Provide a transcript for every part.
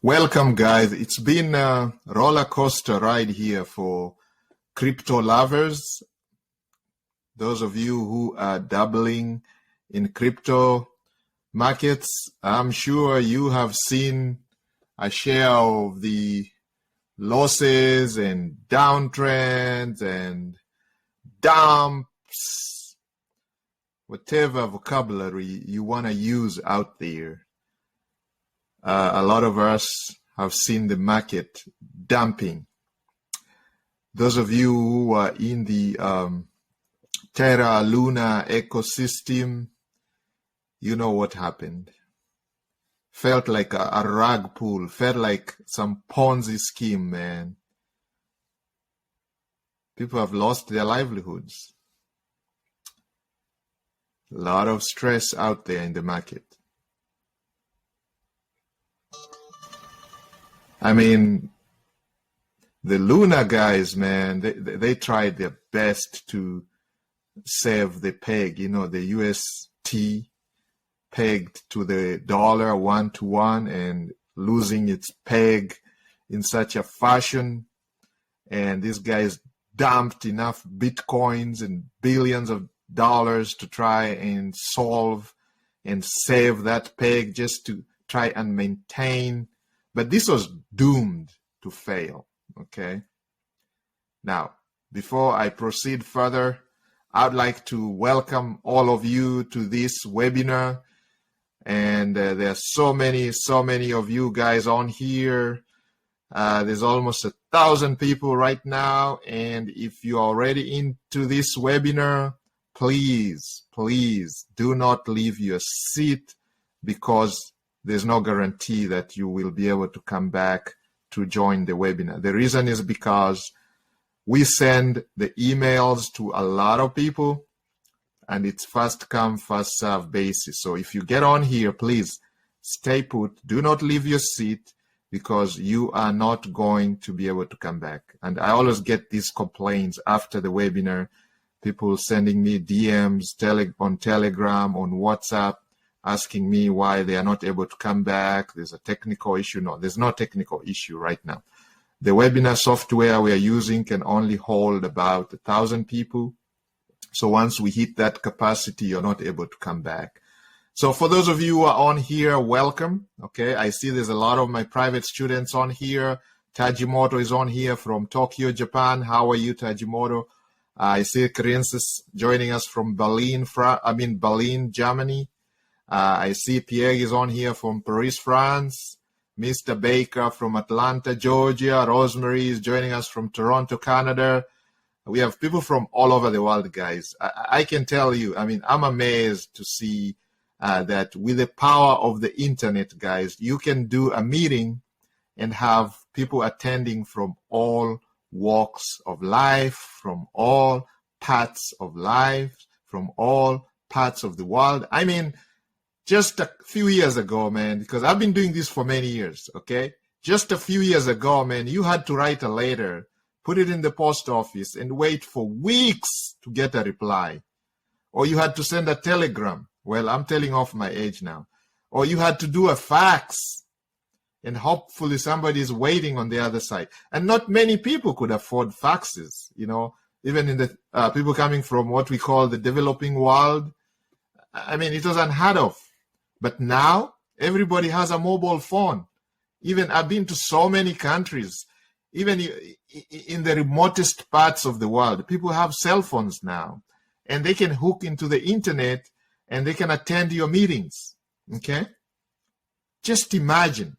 Welcome, guys. It's been a roller coaster ride here for crypto lovers. Those of you who are dabbling in crypto markets, I'm sure you have seen a share of the losses and downtrends and dumps, whatever vocabulary you want to use out there. A lot of us have seen the market dumping. Those of you who are in the Terra Luna ecosystem, you know what happened. Felt like a rug pull, felt like some Ponzi scheme, man. People have lost their livelihoods. A lot of stress out there in the market. I mean, the Luna guys, man, they tried their best to save the peg, you know, the UST pegged to the dollar 1-to-1 and losing its peg in such a fashion. And these guys dumped enough Bitcoins and billions of dollars to try and solve and save that peg just to try and maintain. But this was doomed to fail, okay? Now, before I proceed further, I'd like to welcome all of you to this webinar. And there are so many of you guys on here. There's almost 1,000 people right now. And if you're already into this webinar, please do not leave your seat, because there's no guarantee that you will be able to come back to join the webinar. The reason is because we send the emails to a lot of people, and it's first come, first serve basis. So if you get on here, please stay put. Do not leave your seat, because you are not going to be able to come back. And I always get these complaints after the webinar, people sending me DMs on Telegram, on WhatsApp, asking me why they are not able to come back. There's a technical issue. No, there's no technical issue right now. The webinar software we are using can only hold about 1,000 people. So once we hit that capacity, you're not able to come back. So for those of you who are on here, welcome. Okay, I see there's a lot of my private students on here. Tajimoto is on here from Tokyo, Japan. How are you, Tajimoto? I see Kriensis joining us from Berlin, Germany. I see Pierre is on here from Paris, France. Mr. Baker from Atlanta, Georgia. Rosemary is joining us from Toronto, Canada. We have people from all over the world, guys. I can tell you, I mean, I'm amazed to see that with the power of the internet, guys, you can do a meeting and have people attending from all walks of life, from all parts of life, from all parts of the world. I mean, just a few years ago, man, because I've been doing this for many years, okay? Just a few years ago, man, you had to write a letter, put it in the post office, and wait for weeks to get a reply. Or you had to send a telegram. Well, I'm telling off my age now. Or you had to do a fax, and hopefully somebody is waiting on the other side. And not many people could afford faxes, you know, even in the people coming from what we call the developing world. I mean, it was unheard of. But now everybody has a mobile phone. Even I've been to so many countries, even in the remotest parts of the world, people have cell phones now, and they can hook into the internet and they can attend your meetings. Okay? Just imagine.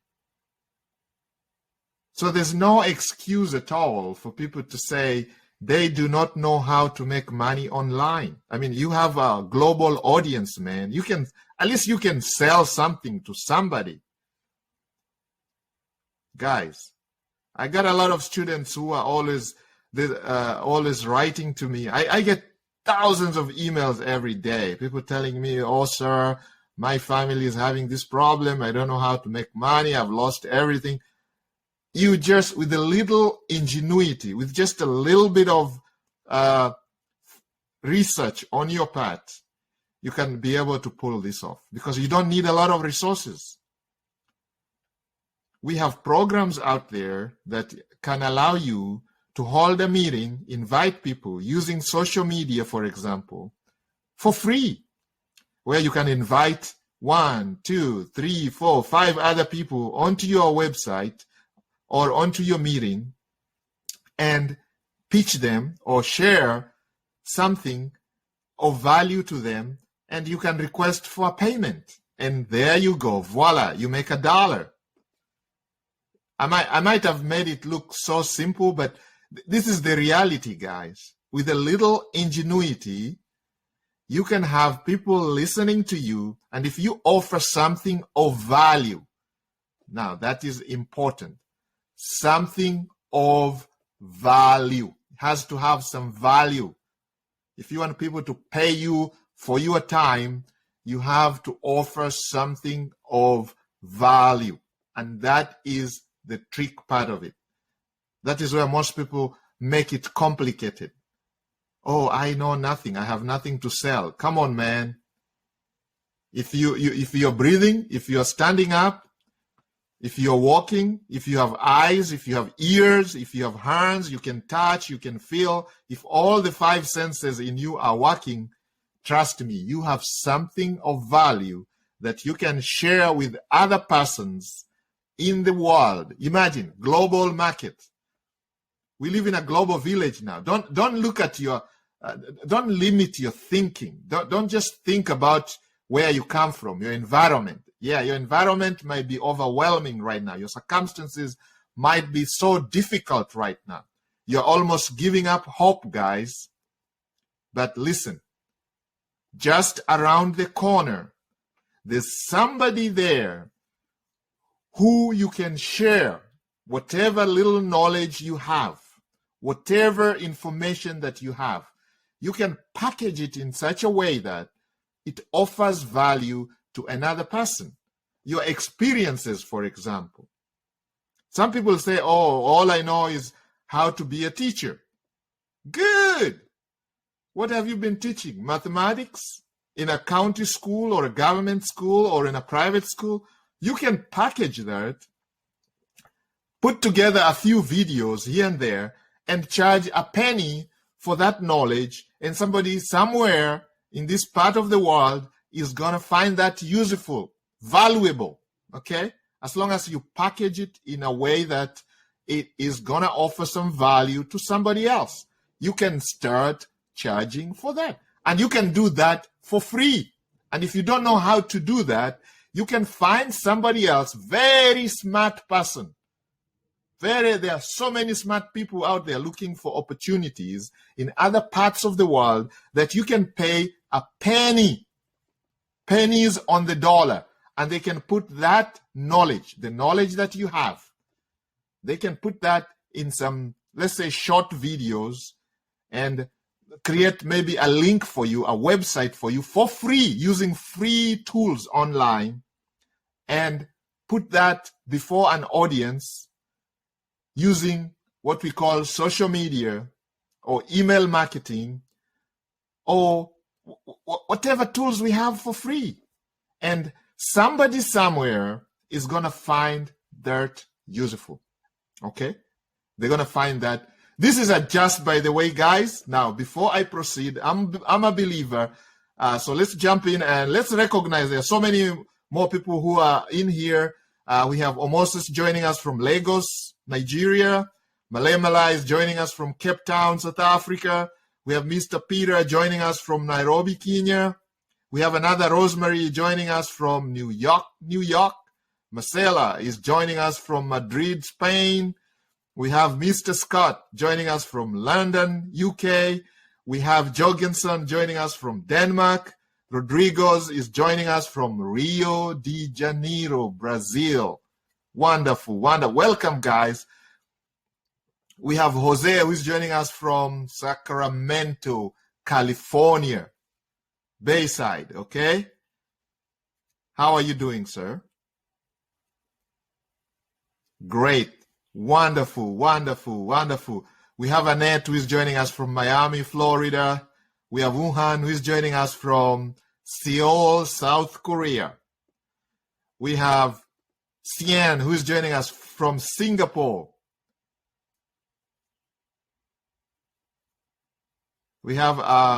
So there's no excuse at all for people to say they do not know how to make money online. I mean, you have a global audience, man. You can, at least you can sell something to somebody. Guys, I got a lot of students who are always writing to me. I get thousands of emails every day. People telling me, oh, sir, my family is having this problem. I don't know how to make money. I've lost everything. You just, with a little ingenuity, with just a little bit of research on your part, you can be able to pull this off, because you don't need a lot of resources. we have programs out there that can allow you to hold a meeting, invite people using social media, for example, for free, where you can invite 1, 2, 3, 4, 5 other people onto your website or onto your meeting and pitch them or share something of value to them, and you can request for a payment. And there you go, voila, you make $1. I might have made it look so simple, but this is the reality, guys. With a little ingenuity, you can have people listening to you, and if you offer something of value, now that is important, something of value. It has to have some value. If you want people to pay you for your time, you have to offer something of value. And that is the trick part of it. That is where most people make it complicated. Oh, I know nothing. I have nothing to sell. Come on, man. If you're breathing, if you're standing up, if you're walking, if you have eyes, if you have ears, if you have hands, you can touch, you can feel. If all the 5 senses in you are working, trust me, you have something of value that you can share with other persons in the world. Imagine, global market. We live in a global village now. Don't look at your, don't limit your thinking. Don't just think about where you come from, your environment. Yeah, your environment might be overwhelming right now. Your circumstances might be so difficult right now. You're almost giving up hope, guys. But listen, just around the corner, there's somebody there who you can share whatever little knowledge you have, whatever information that you have. You can package it in such a way that it offers value to another person. Your experiences, for example. Some people say, oh, all I know is how to be a teacher. Good. What have you been teaching? Mathematics? In a county school or a government school or in a private school? You can package that, put together a few videos here and there, and charge a penny for that knowledge, and somebody somewhere in this part of the world is going to find that useful, valuable, okay? As long as you package it in a way that it is going to offer some value to somebody else. You can start charging for that. And you can do that for free. And if you don't know how to do that, you can find somebody else, very smart person. There are so many smart people out there looking for opportunities in other parts of the world that you can pay a penny, pennies on the dollar, and they can put that knowledge, the knowledge that you have, they can put that in some, let's say, short videos and create maybe a link for you, a website for you for free, using free tools online, and put that before an audience using what we call social media or email marketing or whatever tools we have for free. And somebody somewhere is going to find that useful. Okay? They're going to find that. This is a just, by the way, guys. Now, before I proceed, I'm a believer. So let's jump in and let's recognize there are so many more people who are in here. We have Omosis joining us from Lagos, Nigeria. Malemala is joining us from Cape Town, South Africa. We have Mr. Peter joining us from Nairobi, Kenya. We have another Rosemary joining us from New York. Marcela is joining us from Madrid, Spain. We have Mr. Scott joining us from London, UK. We have Jorgensen joining us from Denmark. Rodriguez is joining us from Rio de Janeiro, Brazil. Wonderful, wonderful. Welcome, guys. We have Jose who's joining us from Sacramento, California, Bayside, okay? How are you doing, sir? Great. Wonderful, wonderful, wonderful. We have Annette who is joining us from Miami, Florida. We have Wuhan who is joining us from Seoul, South Korea. We have Sian, who is joining us from Singapore. We have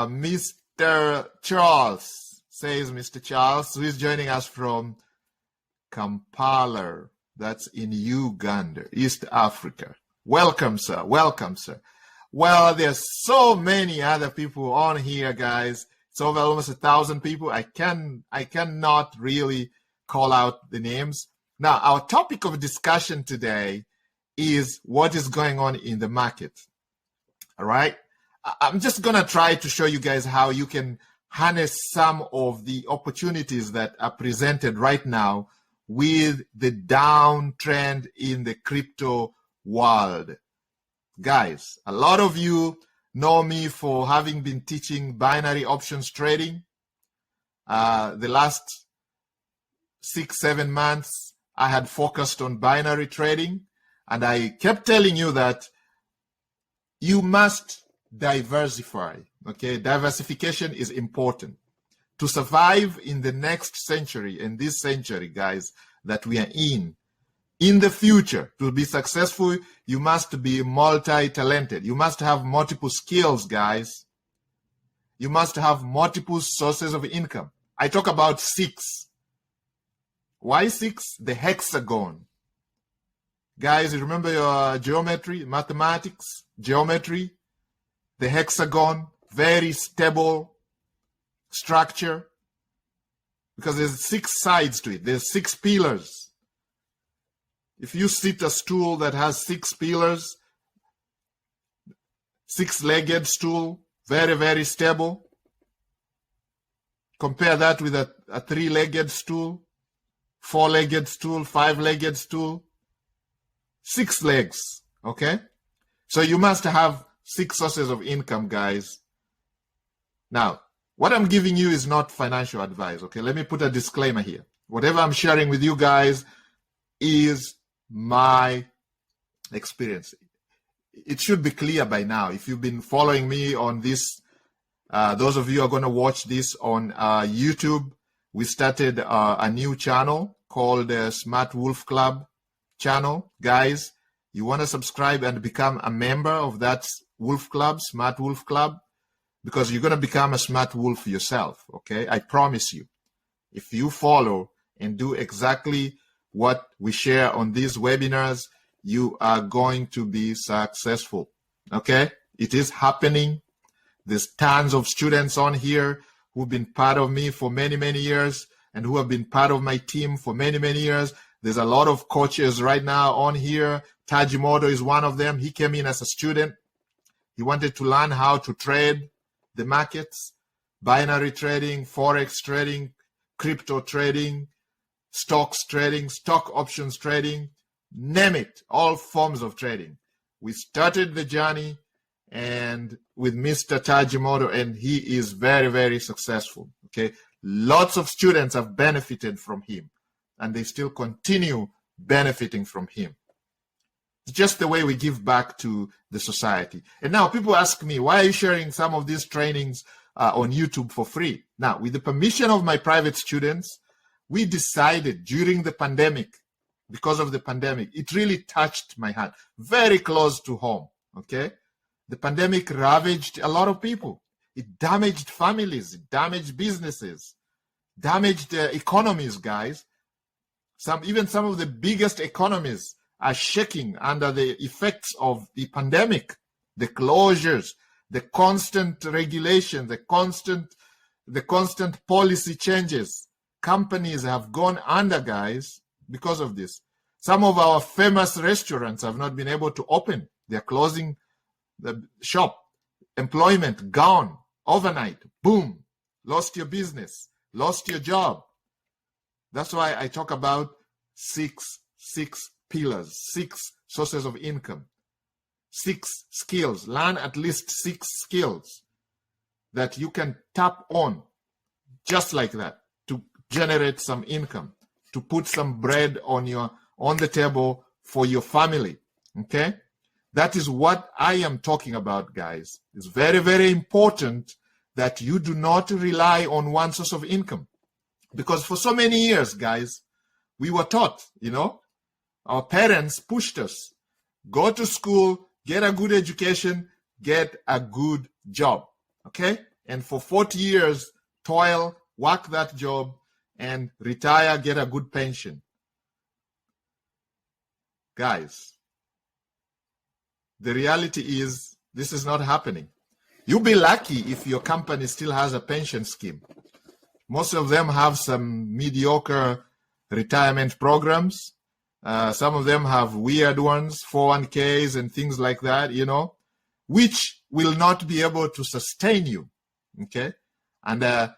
Mr. Charles, says Mr. Charles, who is joining us from Kampala. That's in Uganda, East Africa. Welcome, sir. Welcome, sir. Well, there's so many other people on here, guys. It's over almost 1,000 people. I cannot really call out the names. Now, our topic of discussion today is what is going on in the market. All right. I'm just going to try to show you guys how you can harness some of the opportunities that are presented right now with the downtrend in the crypto world. Guys, a lot of you know me for having been teaching binary options trading. The last 6-7 months, I had focused on binary trading, and I kept telling you that you must diversify. Okay, diversification is important to survive in the next century, in this century, guys, that we are in. In the future, to be successful, you must be multi-talented. You must have multiple skills, guys. You must have multiple sources of income. I talk about 6. Why 6? The hexagon. Guys, you remember your geometry, mathematics, geometry? The hexagon, very stable structure, because there's 6 sides to it. There's 6 pillars. If you sit a stool that has 6 pillars, 6-legged stool, very, very stable. Compare that with a 3-legged stool, 4-legged stool, 5-legged stool, 6 legs, okay? So you must have 6 sources of income, guys. Now, what I'm giving you is not financial advice, okay? Let me put a disclaimer here. Whatever I'm sharing with you guys is my experience. It should be clear by now. If you've been following me on this, those of you who are going to watch this on YouTube, we started a new channel called Smart Wolf Club channel. Guys, you want to subscribe and become a member of that Wolf Club, Smart Wolf Club, because you're going to become a smart wolf yourself, okay? I promise you. If you follow and do exactly what we share on these webinars, you are going to be successful, okay? It is happening. There's tons of students on here who've been part of me for many, many years and who have been part of my team for many, many years. There's a lot of coaches right now on here. Tajimoto is one of them. He came in as a student. He wanted to learn how to trade the markets, binary trading, forex trading, crypto trading, stocks trading, stock options trading, name it, all forms of trading. We started the journey and with Mr. Tajimoto, and he is very, very successful. Okay, lots of students have benefited from him, and they still continue benefiting from him. It's just the way we give back to the society. And now people ask me, why are you sharing some of these trainings on YouTube for free? Now, with the permission of my private students, we decided during the pandemic, because of the pandemic, it really touched my heart, very close to home, okay? The pandemic ravaged a lot of people. It damaged families, it damaged businesses, damaged economies, guys. Even some of the biggest economies are shaking under the effects of the pandemic, the closures, the constant regulation, the constant policy changes. Companies have gone under, guys, because of this. Some of our famous restaurants have not been able to open. They're closing the shop. Employment gone overnight. Boom. Lost your business. Lost your job. That's why I talk about six pillars, 6 sources of income, 6 skills. Learn at least 6 skills that you can tap on just like that to generate some income, to put some bread on the table for your family. Okay? That is what I am talking about, guys. It's very, very important that you do not rely on one source of income. Because for so many years, guys, We were taught, our parents pushed us. Go to school, get a good education, get a good job, okay? And for 40 years, toil, work that job, and retire, get a good pension. Guys, the reality is this is not happening. You'll be lucky if your company still has a pension scheme. Most of them have some mediocre retirement programs. Some of them have weird ones, 401ks and things like that, which will not be able to sustain you, okay? And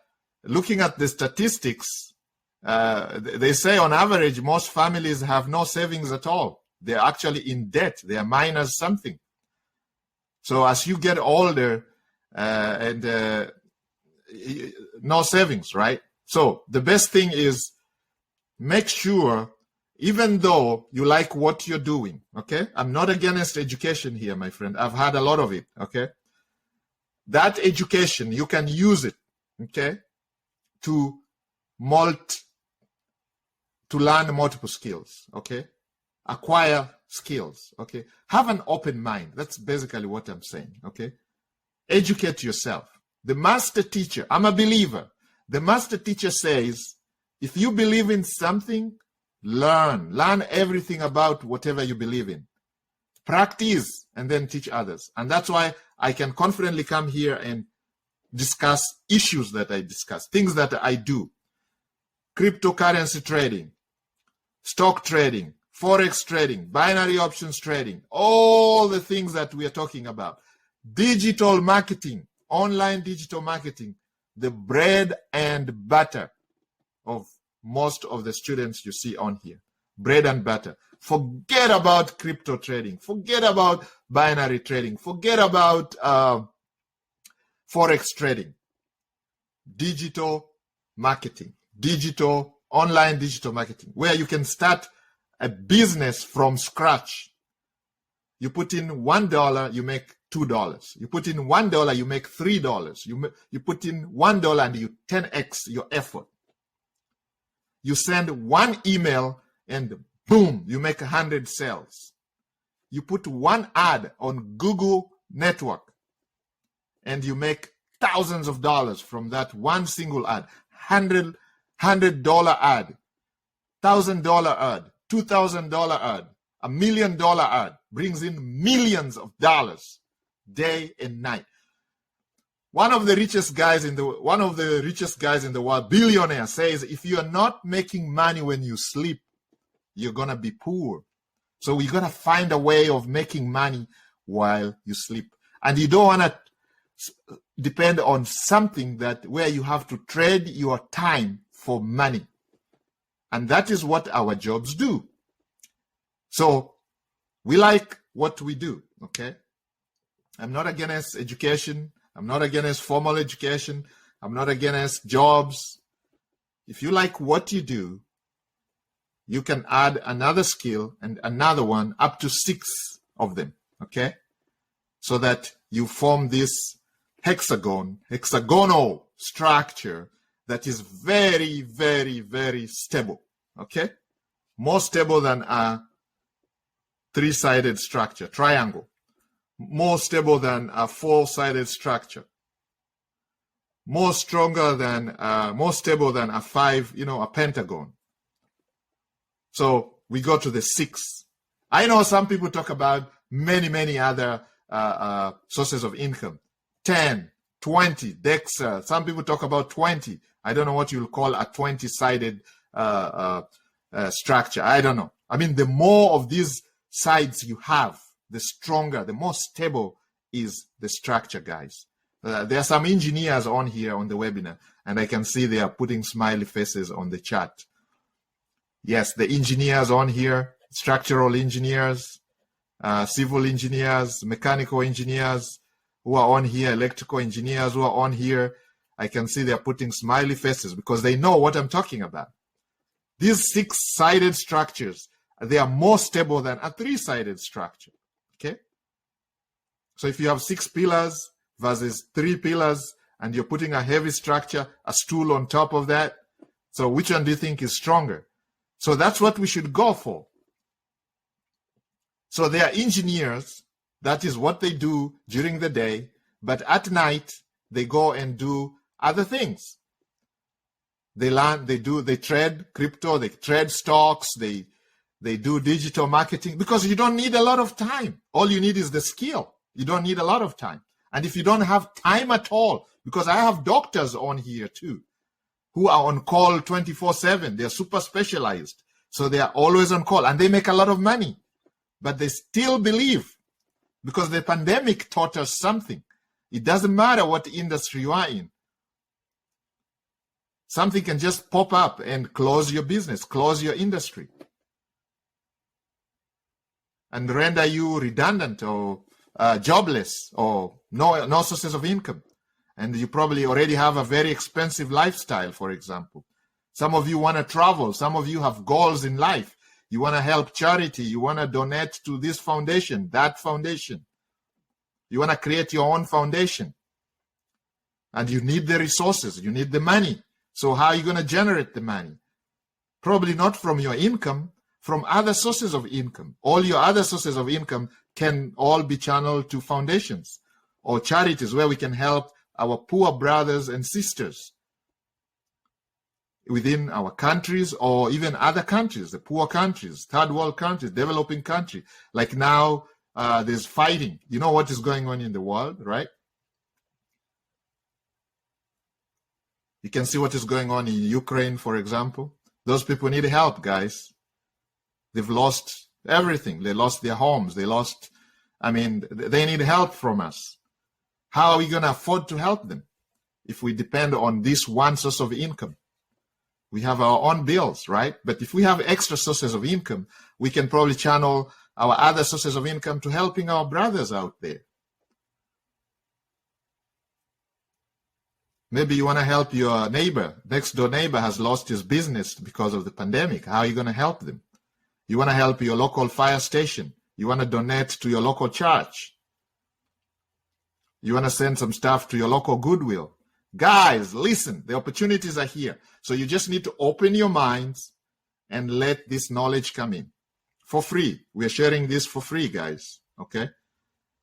looking at the statistics, they say on average, most families have no savings at all. They're actually in debt. They are minus something. So as you get older and no savings, right? So the best thing is make sure, even though you like what you're doing, okay? I'm not against education here, my friend. I've had a lot of it, okay? That education, you can use it, okay, to learn multiple skills, okay? Acquire skills, okay? Have an open mind. That's basically what I'm saying, okay? Educate yourself. The master teacher, I'm a believer. The master teacher says, if you believe in something, learn everything about whatever you believe in. Practice and then teach others. And that's why I can confidently come here and discuss issues that I discuss, things that I do. Cryptocurrency trading, stock trading, forex trading, binary options trading, all the things that we are talking about. Digital marketing, online digital marketing, the bread and butter of most of the students you see on here. Bread and butter. Forget about crypto trading. Forget about binary trading. Forget about forex trading. Digital marketing. Online digital marketing, where you can start a business from scratch. You put in $1, you make $2. You put in $1, you make $3. You put in $1 and you 10x your effort. You send one email and boom, you make 100 sales. You put one ad on Google network and you make thousands of dollars from that one single ad. $100 ad, $1,000 ad, $2,000 ad, $1 million ad brings in millions of dollars day and night. One of the richest guys in the world, billionaire, says if you are not making money when you sleep, you're gonna be poor. So we're gonna find a way of making money while you sleep, and you don't wanna depend on something where you have to trade your time for money, and that is what our jobs do. So we like what we do, okay? I'm not against education. I'm not against formal education. I'm not against jobs. If you like what you do, you can add another skill and another one, up to 6 of them, okay? So that you form this hexagonal structure that is very, very, very stable, okay? More stable than a 3-sided structure, triangle. More stable than a 4-sided structure. More stable than a 5, a pentagon. So we go to the 6. I know some people talk about many, many other sources of income. 10, 20, DEXA. Some people talk about 20. I don't know what you'll call a 20-sided structure. I don't know. I mean, the more of these sides you have, the stronger, the more stable is the structure, guys. There are some engineers on here on the webinar, and I can see they are putting smiley faces on the chat. Yes, the engineers on here, structural engineers, civil engineers, mechanical engineers who are on here, electrical engineers who are on here. I can see they're putting smiley faces because they know what I'm talking about. These 6-sided structures, they are more stable than a 3-sided structure. Okay? So if you have 6 pillars versus 3 pillars, and you're putting a heavy structure, a stool on top of that, so which one do you think is stronger? So that's what we should go for. So they are engineers. That is what they do during the day. But at night, they go and do other things. They learn, they trade crypto, they trade stocks, they do digital marketing, because you don't need a lot of time. All you need is the skill. You don't need a lot of time. And if you don't have time at all, because I have doctors on here too, who are on call 24/7. They're super specialized. So they are always on call and they make a lot of money, but they still believe, because the pandemic taught us something. It doesn't matter what industry you are in. Something can just pop up and close your business, close your industry, and render you redundant or jobless or no sources of income. And you probably already have a very expensive lifestyle, for example. Some of you want to travel. Some of you have goals in life. You want to help charity. You want to donate to this foundation, that foundation. You want to create your own foundation. And you need the resources. You need the money. So how are you going to generate the money? Probably not from your income, from other sources of income. All your other sources of income can all be channeled to foundations or charities where we can help our poor brothers and sisters within our countries or even other countries, the poor countries, third world countries, developing countries. Like now, there's fighting. You know what is going on in the world, right? You can see what is going on in Ukraine, for example. Those people need help, guys. They've lost everything. They lost their homes. They need help from us. How are we going to afford to help them if we depend on this one source of income? We have our own bills, right? But if we have extra sources of income, we can probably channel our other sources of income to helping our brothers out there. Maybe you want to help your neighbor. Next door neighbor has lost his business because of the pandemic. How are you going to help them? You want to help your local fire station. You want to donate to your local church. You want to send some stuff to your local Goodwill. Guys, listen, the opportunities are here. So you just need to open your minds and let this knowledge come in for free. We are sharing this for free, guys. Okay?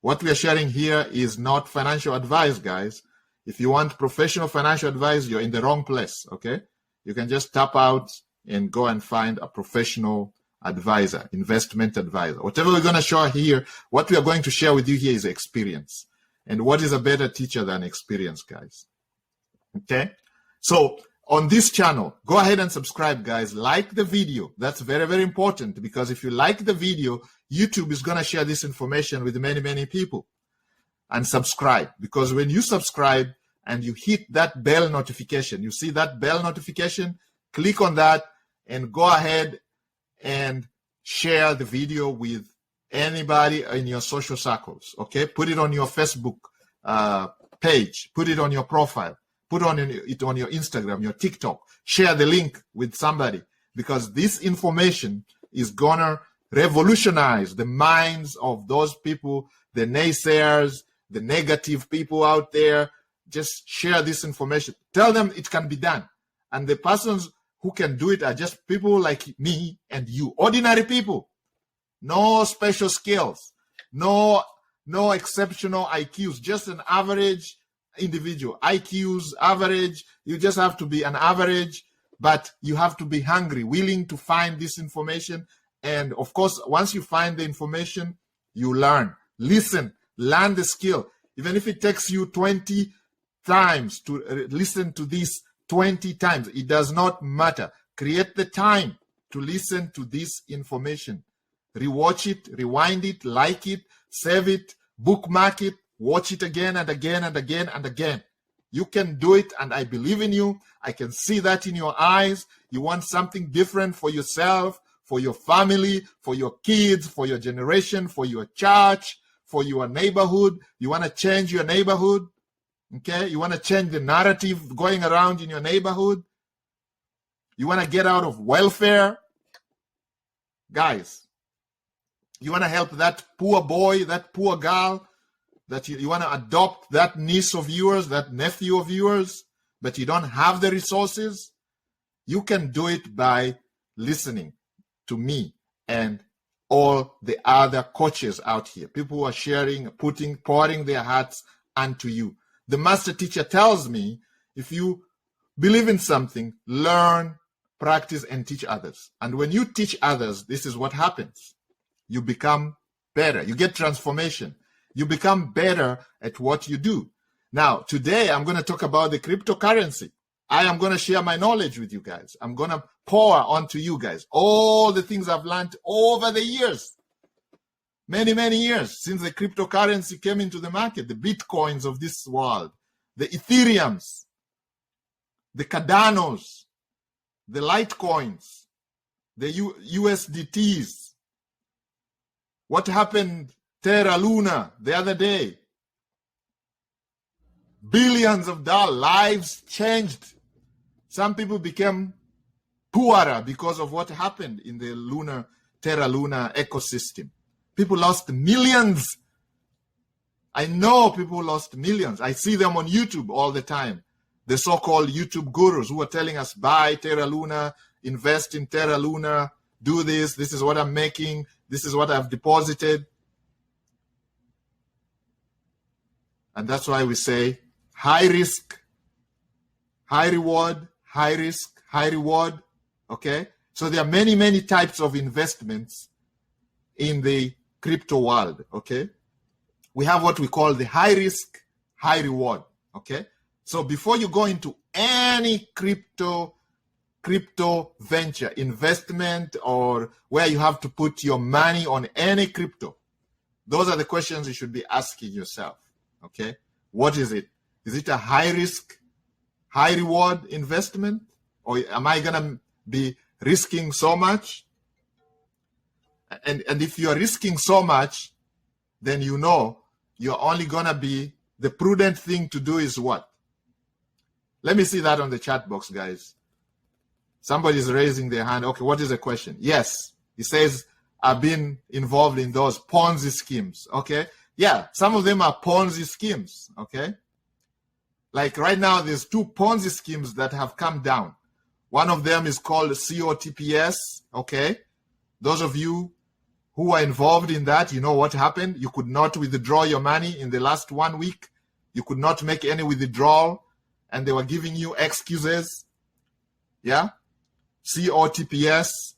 What we are sharing here is not financial advice, guys. If you want professional financial advice, you're in the wrong place. Okay? You can just tap out and go and find a professional advisor, investment advisor. Whatever we're going to show here, what we are going to share with you here is experience. And what is a better teacher than experience, guys? Okay? So on this channel, go ahead and subscribe, guys. Like the video. That's very, very important, because if you like the video, YouTube is going to share this information with many, many people. And subscribe, because when you subscribe and you hit that bell notification, you see that bell notification, click on that and go ahead and share the video with anybody in your social circles. Okay, put it on your Facebook page, put it on your profile, put it on your Instagram, your TikTok. Share the link with somebody, because this information is gonna revolutionize the minds of those people, the naysayers, the negative people out there. Just share this information. Tell them it can be done. And the persons who can do it are just people like me and you, ordinary people. No special skills, no exceptional IQs, just an average individual. IQs, average. You just have to be an average, but you have to be hungry, willing to find this information. And of course, once you find the information, you learn. Listen, learn the skill. Even if it takes you 20 times to listen to this 20 times, it does not matter. Create the time to listen to this information. Rewatch it, rewind it, like it, save it, bookmark it, watch it again and again and again and again. You can do it, and I believe in you. I can see that in your eyes. You want something different for yourself, for your family, for your kids, for your generation, for your church, for your neighborhood. You want to change your neighborhood. Okay? You want to change the narrative going around in your neighborhood. You want to get out of welfare. Guys, you want to help that poor boy, that poor girl, that you want to adopt that niece of yours, that nephew of yours, but you don't have the resources. You can do it by listening to me and all the other coaches out here, people who are sharing, pouring their hearts unto you. The master teacher tells me, if you believe in something, learn, practice, and teach others. And when you teach others, this is what happens. You become better. You get transformation. You become better at what you do. Now, today, I'm going to talk about the cryptocurrency. I am going to share my knowledge with you guys. I'm going to pour onto you guys all the things I've learned over the years. Many, many years since the cryptocurrency came into the market, the Bitcoins of this world, the Ethereums, the Cardanos, the Litecoins, the USDTs. What happened Terra Luna the other day? Billions of dollars, lives changed. Some people became poorer because of what happened in the Terra Luna ecosystem. People lost millions. I know people lost millions. I see them on YouTube all the time. The so-called YouTube gurus who are telling us, buy Terra Luna, invest in Terra Luna, do this, this is what I'm making, this is what I've deposited. And that's why we say high risk, high reward, high risk, high reward. Okay? So there are many, many types of investments in the crypto world. Okay? We have what we call the high risk, high reward. Okay? So before you go into any crypto venture investment or where you have to put your money on any crypto, those are the questions you should be asking yourself. Okay? What is it? Is it a high risk, high reward investment? Or am I going to be risking so much? And if you're risking so much, then you know you're only going to be, the prudent thing to do is what? Let me see that on the chat box, guys. Somebody's raising their hand. Okay, what is the question? Yes, he says, I've been involved in those Ponzi schemes. Okay, yeah, some of them are Ponzi schemes. Okay, like right now, there's 2 Ponzi schemes that have come down. One of them is called COTPS. Okay, those of you who are involved in that, you know what happened. You could not withdraw your money in the last 1 week. You could not make any withdrawal, and they were giving you excuses. Yeah, COTPS.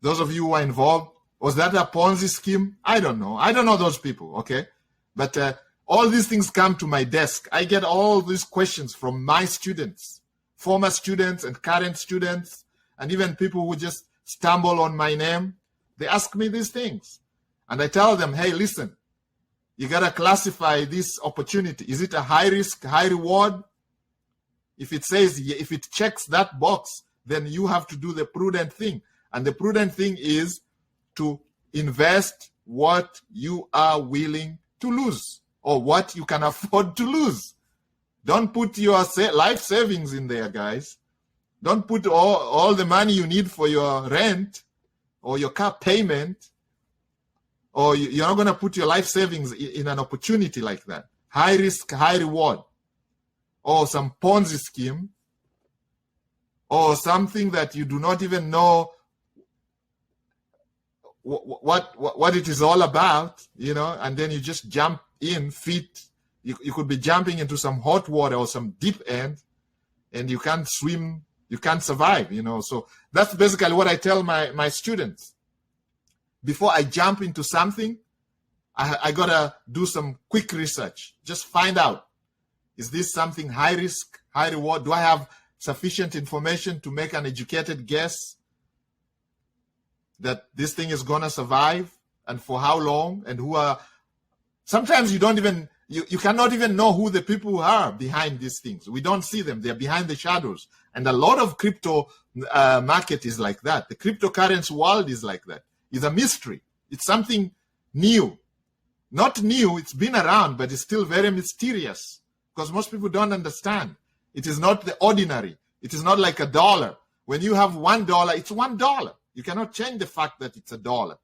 Those of you who are involved, was that a Ponzi scheme? I don't know. I don't know those people, okay? But all these things come to my desk. I get all these questions from my students, former students and current students, and even people who just stumble on my name. They ask me these things. And I tell them, hey, listen, you got to classify this opportunity. Is it a high risk, high reward? If it says, if it checks that box, then you have to do the prudent thing. And the prudent thing is to invest what you are willing to lose or what you can afford to lose. Don't put your life savings in there, guys. Don't put all the money you need for your rent or your car payment, or you're not going to put your life savings in an opportunity like that. High risk, high reward. Or some Ponzi scheme, or something that you do not even know what it is all about, you know, and then you just jump in feet. You could be jumping into some hot water or some deep end, and you can't swim, you can't survive, you know. So that's basically what I tell my students. Before I jump into something, I got to do some quick research. Just find out, is this something high risk, high reward? Do I have sufficient information to make an educated guess that this thing is going to survive, and for how long, and who are... Sometimes you don't even, you cannot even know who the people are behind these things. We don't see them. They're behind the shadows. And a lot of crypto market is like that. The cryptocurrency world is like that. It's a mystery. It's something new. Not new, it's been around, but it's still very mysterious because most people don't understand. It is not the ordinary. It is not like $1. When you have $1, it's $1. You cannot change the fact that it's $1.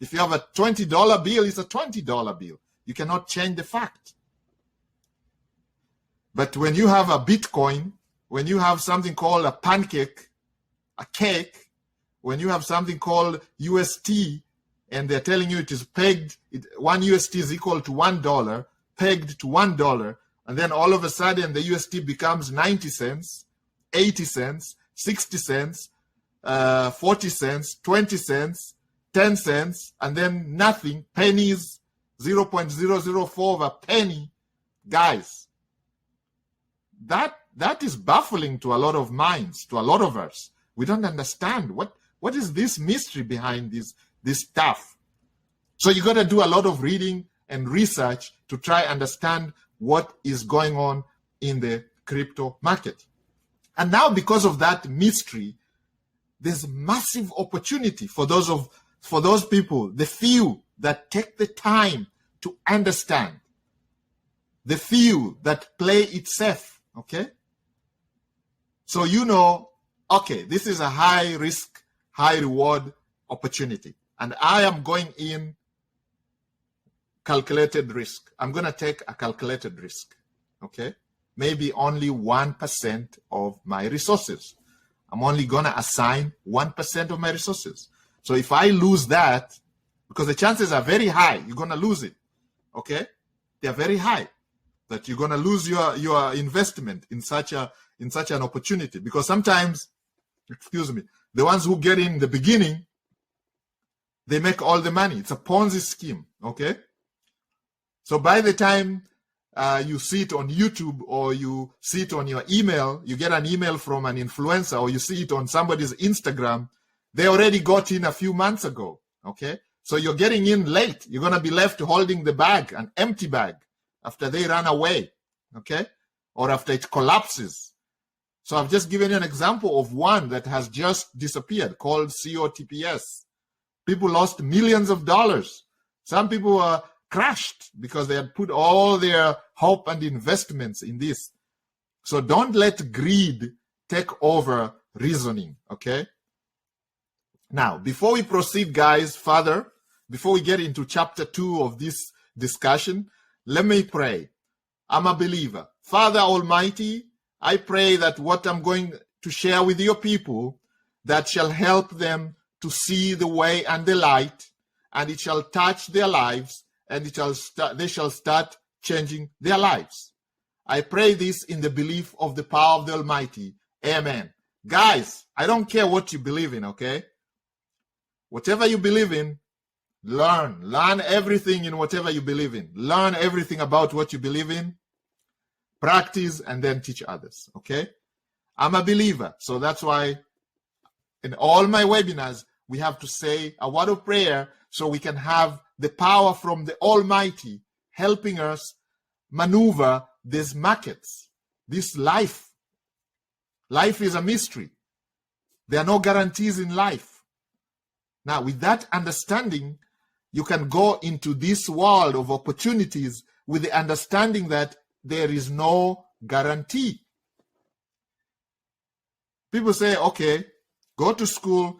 If you have a $20 bill, it's a $20 bill. You cannot change the fact. But when you have a Bitcoin, when you have something called a Pancake a cake, when you have something called UST, and they're telling you it is pegged, 1 UST is equal to $1, pegged to $1, and then all of a sudden the UST becomes 90 cents, 80 cents, 60 cents, 40 cents, 20 cents, 10 cents, and then nothing, pennies, 0.004 of a penny. Guys, that is baffling to a lot of minds, to a lot of us. We don't understand what is this mystery behind this stuff. So you got to do a lot of reading and research to try understand what is going on in the crypto market. And now, because of that mystery, there's massive opportunity for those people, the few that take the time to understand, the few that play it safe. Okay, so okay, this is a high risk, high reward opportunity, and I am going in calculated risk. I'm going to take a calculated risk. Okay, maybe only 1% of my resources. I'm only going to assign 1% of my resources. So if I lose that, because the chances are very high, you're going to lose it. Okay, they're very high that you're going to lose your investment in such an opportunity, because sometimes, the ones who get in the beginning, they make all the money. It's a Ponzi scheme. Okay, so by the time you see it on YouTube, or you see it on your email, you get an email from an influencer, or you see it on somebody's Instagram, they already got in a few months ago. Okay, so you're getting in late. You're going to be left holding the bag, an empty bag, after they run away. Okay, or after it collapses. So I've just given you an example of one that has just disappeared, called COTPS. People lost millions of dollars. Some people were crashed because they had put all their hope and investments in this. So don't let greed take over reasoning, okay? Now, before we proceed, guys, further, before we get into chapter 2 of this discussion, let me pray. I'm a believer. Father Almighty, I pray that what I'm going to share with your people, that shall help them to see the way and the light, and it shall touch their lives, and they shall start changing their lives. I pray this in the belief of the power of the Almighty. Amen. Guys, I don't care what you believe in, okay? Whatever you believe in, learn. Learn everything in whatever you believe in. Learn everything about what you believe in. Practice and then teach others, okay? I'm a believer, so that's why in all my webinars, we have to say a word of prayer so we can have the power from the Almighty helping us maneuver these markets, this life. Life is a mystery. There are no guarantees in life. Now, with that understanding, you can go into this world of opportunities with the understanding that there is no guarantee. People say, okay, go to school.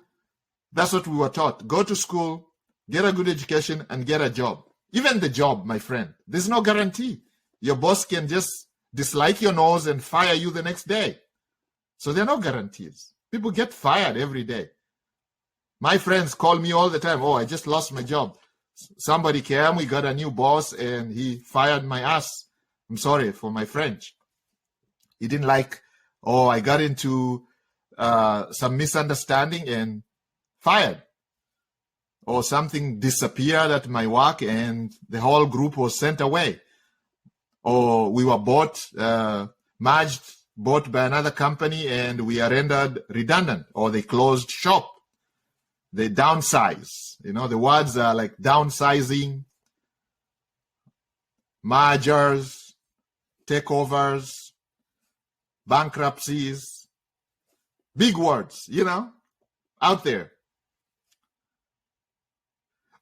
That's what we were taught. Go to school, get a good education, and get a job. Even the job, my friend, there's no guarantee. Your boss can just dislike your nose and fire you the next day. So there are no guarantees. People get fired every day. My friends call me all the time. Oh, I just lost my job. Somebody came, we got a new boss, and he fired my ass. I'm sorry for my French. He didn't like, I got into some misunderstanding and fired. Or something disappeared at my work and the whole group was sent away. Or we were bought by another company and we are rendered redundant, or they closed shop. They downsize. The words are like downsizing, mergers, takeovers, bankruptcies, big words, out there.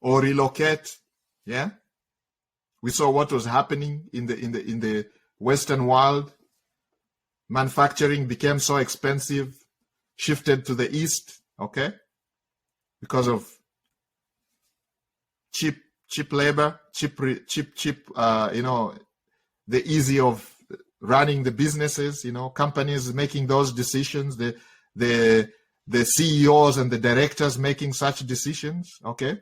Or relocate, yeah? We saw what was happening in the Western world. Manufacturing became so expensive, shifted to the East, okay? Because of cheap labor, the easy of running the businesses, companies making those decisions, the the CEOs and the directors making such decisions, okay?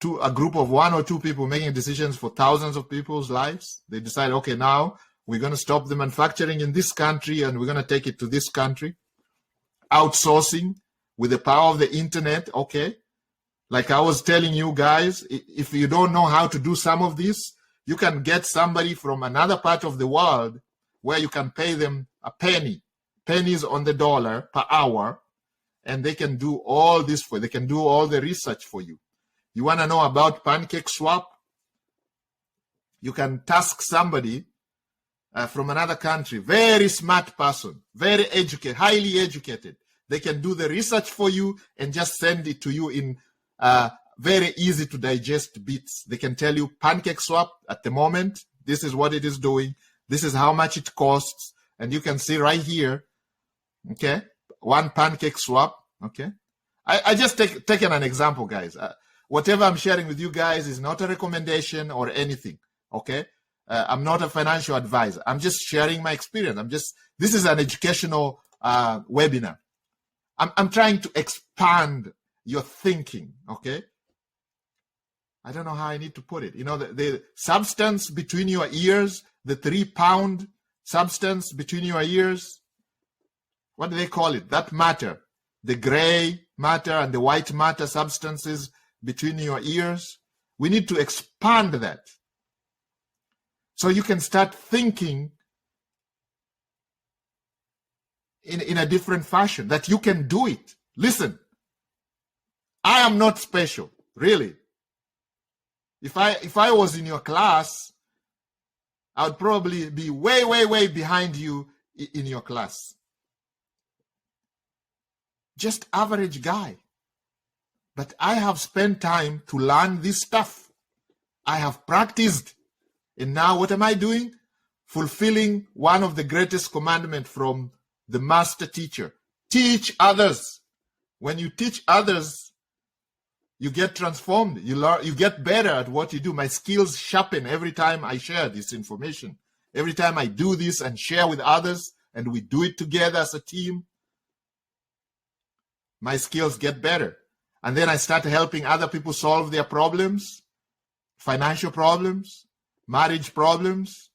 To a group of 1 or 2 people making decisions for thousands of people's lives. They decide, okay, now we're going to stop the manufacturing in this country and we're going to take it to this country. Outsourcing with the power of the internet, okay? Like I was telling you guys, if you don't know how to do some of this, you can get somebody from another part of the world where you can pay them a penny, pennies on the dollar per hour, and they can do all this for you. They can do all the research for you. You want to know about Pancake Swap? You can task somebody from another country, very smart person, very educated, highly educated. They can do the research for you and just send it to you in very easy to digest bits. They can tell you Pancake Swap at the moment, this is what it is doing, this is how much it costs, and you can see right here, okay, one Pancake Swap, okay. I just taken an example, guys. Whatever I'm sharing with you guys is not a recommendation or anything, okay. I'm not a financial advisor. I'm just sharing my experience. This is an educational webinar. I'm trying to expand your thinking, okay? I don't know how I need to put it. You know, the substance between your ears, the 3-pound substance between your ears, what do they call it? That matter, the gray matter and the white matter substances between your ears. We need to expand that so you can start thinking in a different fashion, that you can do it. Listen, I am not special, really. If I was in your class, I would probably be way, way, way behind you in your class. Just average guy. But I have spent time to learn this stuff. I have practiced. And now what am I doing? Fulfilling one of the greatest commandments from the master teacher. Teach others. When you teach others, you get transformed. You learn, you get better at what you do. My skills sharpen every time I share this information. Every time I do this and share with others, and we do it together as a team, my skills get better. And then I start helping other people solve their problems, financial problems, marriage problems.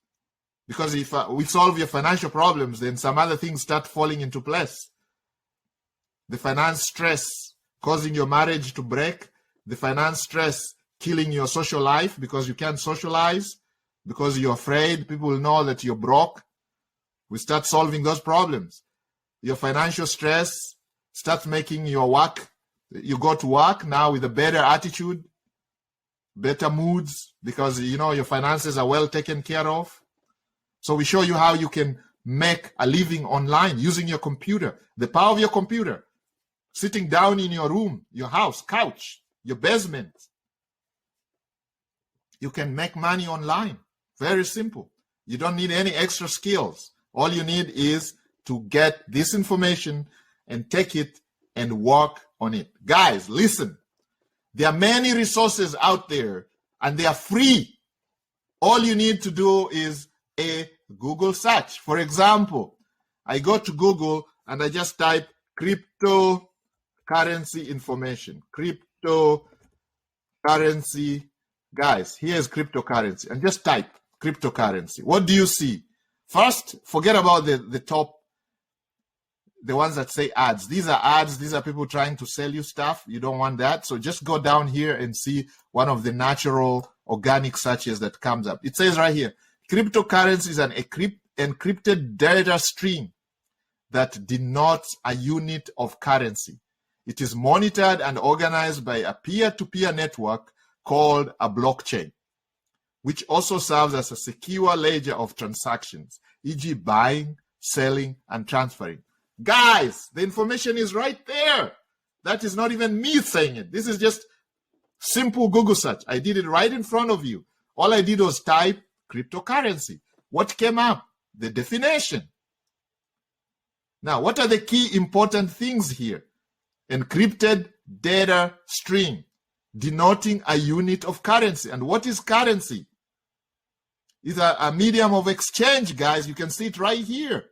Because if we solve your financial problems, then some other things start falling into place. The finance stress causing your marriage to break, the finance stress killing your social life because you can't socialize, because you're afraid people will know that you're broke. We start solving those problems. Your financial stress starts making your work, you go to work now with a better attitude, better moods, because you know your finances are well taken care of. So we show you how you can make a living online using your computer, the power of your computer, sitting down in your room, your house, couch, your basement. You can make money online. Very simple. You don't need any extra skills. All you need is to get this information and take it and work on it. Guys, listen. There are many resources out there and they are free. All you need to do is a Google search. For example, I go to Google and I just type cryptocurrency information. Cryptocurrency. Guys, here's cryptocurrency. And just type cryptocurrency. What do you see? First, forget about the top, the ones that say ads. These are ads. These are people trying to sell you stuff. You don't want that. So just go down here and see one of the natural organic searches that comes up. It says right here, cryptocurrency is an encrypted data stream that denotes a unit of currency. It is monitored and organized by a peer-to-peer network called a blockchain, which also serves as a secure ledger of transactions, e.g. buying, selling, and transferring. Guys, the information is right there. That is not even me saying it. This is just simple Google search. I did it right in front of you. All I did was type cryptocurrency. What came up? The definition. Now, what are the key important things here? Encrypted data stream, denoting a unit of currency. And what is currency? It's a medium of exchange, guys. You can see it right here.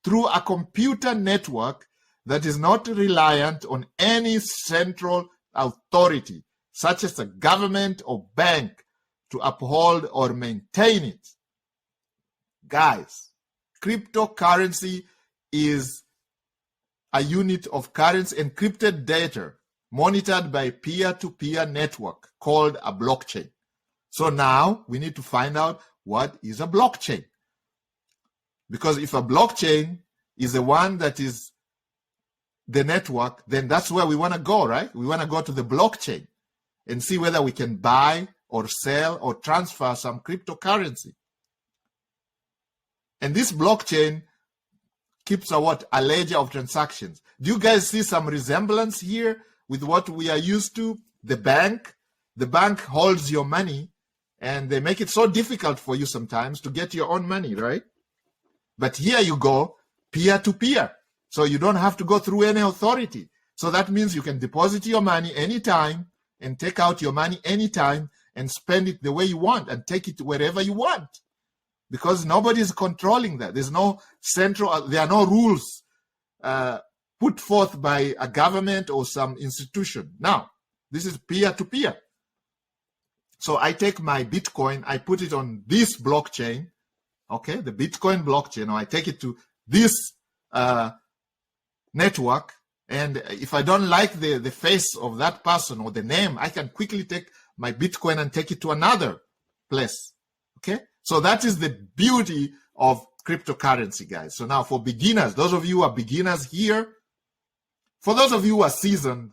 Through a computer network that is not reliant on any central authority, such as a government or bank, to uphold or maintain it. Guys, cryptocurrency is a unit of currency encrypted data monitored by peer-to-peer network called a blockchain. So now we need to find out what is a blockchain. Because if a blockchain is the one that is the network, then that's where we want to go, right? We want to go to the blockchain and see whether we can buy or sell or transfer some cryptocurrency. And this blockchain keeps a ledger of transactions. Do you guys see some resemblance here with what we are used to? The bank holds your money, and they make it so difficult for you sometimes to get your own money, right? But here you go peer-to-peer. So you don't have to go through any authority. So that means you can deposit your money anytime and take out your money anytime and spend it the way you want and take it wherever you want. Because nobody is controlling that. There are no rules put forth by a government or some institution. Now, this is peer-to-peer. So I take my Bitcoin, I put it on this blockchain, okay, the Bitcoin blockchain, or I take it to this network, and if I don't like the face of that person or the name, I can quickly take my Bitcoin and take it to another place, okay? So that is the beauty of cryptocurrency, guys. So now for beginners, those of you who are beginners here, for those of you who are seasoned,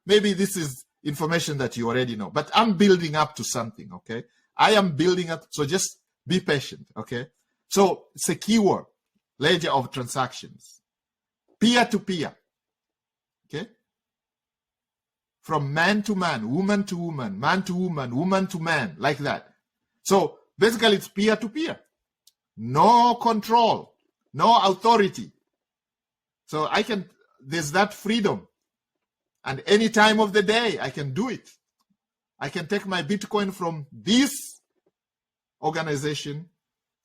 maybe this is information that you already know, but I'm building up to something, okay? I am building up, so just be patient, okay? So secure ledger of transactions, peer-to-peer, okay? From man to man, woman to woman, man to woman, woman to man, like that. So basically it's peer-to-peer. No control, no authority. So there's that freedom. And any time of the day, I can do it. I can take my Bitcoin from this organization,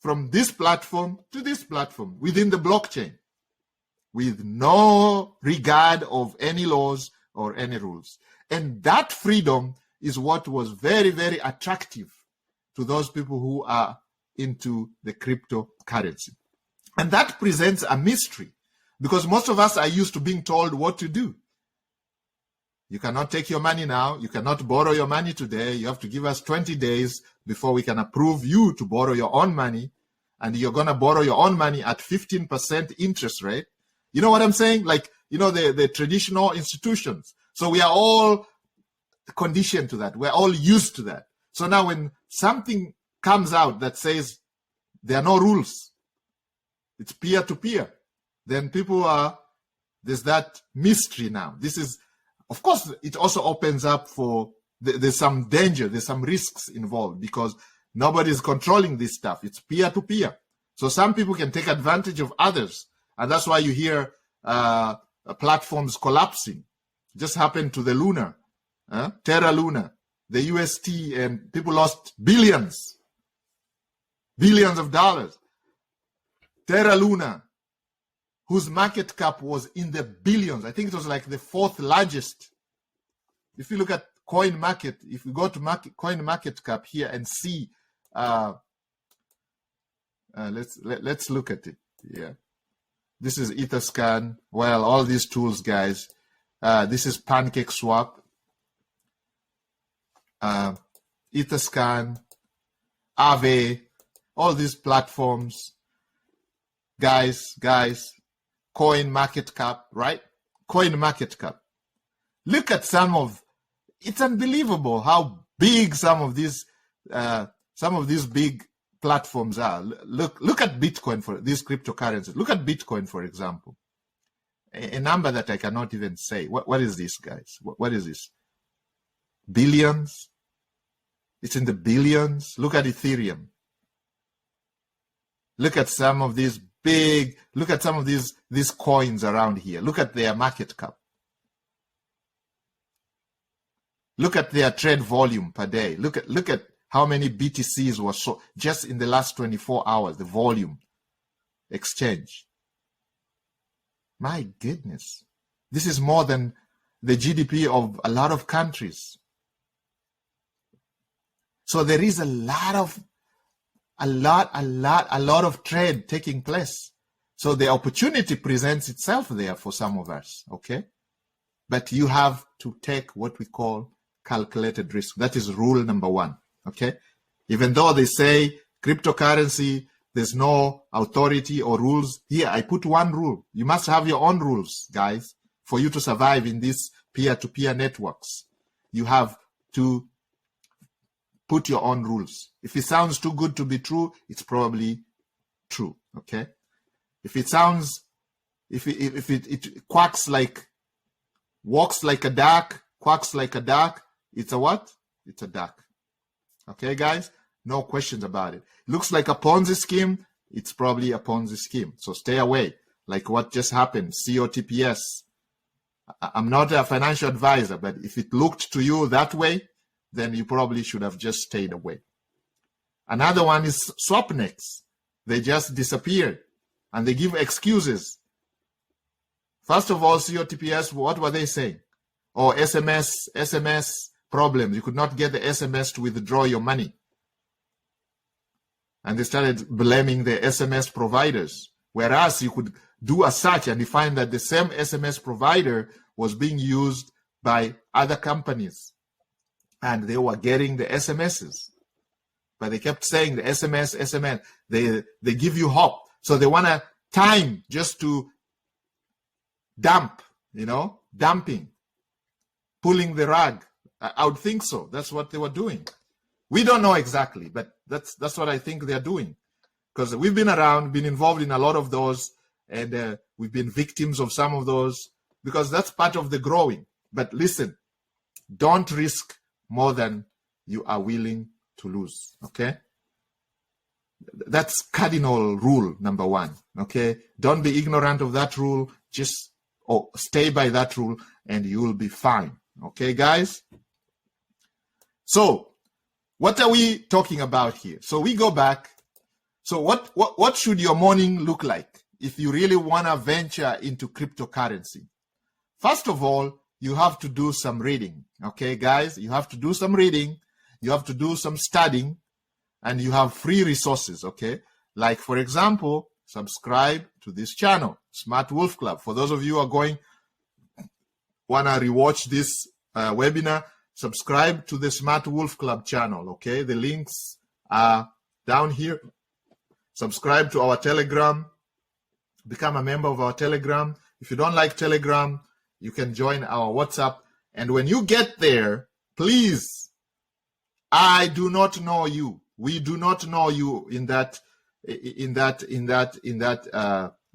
from this platform to this platform within the blockchain, with no regard of any laws or any rules. And that freedom is what was very, very attractive to those people who are into the cryptocurrency. And that presents a mystery, because most of us are used to being told what to do. You cannot take your money now. You cannot borrow your money today. You have to give us 20 days before we can approve you to borrow your own money. And you're going to borrow your own money at 15% interest rate. You know what I'm saying? Like, the traditional institutions. So we are all conditioned to that. We're all used to that. So now when something comes out that says there are no rules, it's peer-to-peer, then there's that mystery now. This is, of course, it also opens up for, there's some danger, there's some risks involved, because nobody's controlling this stuff. It's peer-to-peer. So some people can take advantage of others. And that's why you hear platforms collapsing. It just happened to the Luna, Terra Luna, the UST, and people lost billions of dollars. Terra Luna, whose market cap was in the billions. I think it was like the fourth largest. If you look at coin market, if you go to coin market cap here and see, let's look at it. Yeah, this is Etherscan. Well, all these tools, guys. This is Pancake Swap, Etherscan, Aave, all these platforms, guys. Coin market cap, right? Coin market cap. Look at it's unbelievable how big some of these big platforms are. Look at Bitcoin for these cryptocurrencies. Look at Bitcoin, for example. A number that I cannot even say. What is this, guys? What is this? Billions? It's in the billions. Look at Ethereum. Look at some of these these coins around here. Look at their market cap. Look at their trade volume per day. Look at how many BTCs were sold just in the last 24 hours, the volume exchange. My goodness. This is more than the GDP of a lot of countries. So there is a lot of trade taking place. So the opportunity presents itself there for some of us, okay? But you have to take what we call calculated risk. That is rule number one, okay? Even though they say cryptocurrency, there's no authority or rules. Here, I put one rule. You must have your own rules, guys, for you to survive in these peer-to-peer networks. You have to put your own rules. If it sounds too good to be true, it's probably true, okay? If it sounds, if it quacks like, walks like a duck, quacks like a duck, it's a what? It's a duck. Okay, guys? No questions about it. Looks like a Ponzi scheme, it's probably a Ponzi scheme. So stay away, like what just happened, COTPS. I'm not a financial advisor, but if it looked to you that way, then you probably should have just stayed away. Another one is Swapnex. They just disappeared and they give excuses. First of all, COTPS, what were they saying? Or SMS problems. You could not get the SMS to withdraw your money. And they started blaming the SMS providers. Whereas you could do a search and you find that the same SMS provider was being used by other companies. And they were getting the SMSs. But they kept saying the SMS. They give you hope. So they want a time just to dump, dumping, pulling the rug. I would think so. That's what they were doing. We don't know exactly, but that's what I think they're doing. Because we've been around, been involved in a lot of those, and we've been victims of some of those, because that's part of the growing. But listen, don't risk more than you are willing to lose, okay? That's cardinal rule number one, okay? Don't be ignorant of that rule. Just stay by that rule and you will be fine, okay, guys? So what are we talking about here? So we go back. So what should your morning look like if you really want to venture into cryptocurrency? First of all, you have to do some reading, okay, guys? You have to do some reading. You have to do some studying, and you have free resources, okay? Like, for example, subscribe to this channel, Smart Wolf Club. For those of you who are want to rewatch this webinar, subscribe to the Smart Wolf Club channel, okay? The links are down here. Subscribe to our Telegram. Become a member of our Telegram. If you don't like Telegram, you can join our WhatsApp. And when you get there, please, I do not know you. We do not know you in that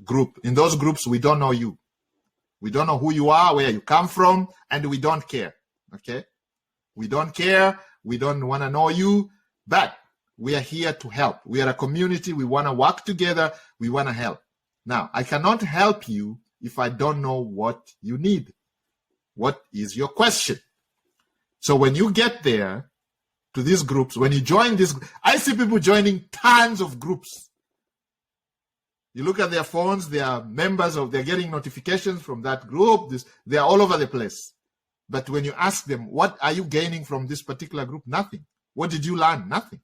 group. In those groups, we don't know you. We don't know who you are, where you come from, and we don't care. Okay? We don't care. We don't want to know you, but we are here to help. We are a community. We want to work together. We want to help. Now, I cannot help you if I don't know what you need. What is your question? So when you get there to these groups, when you join this, I see people joining tons of groups. You look at their phones, they are members of, they're getting notifications from that group. They are all over the place. But when you ask them, what are you gaining from this particular group? Nothing. What did you learn? Nothing.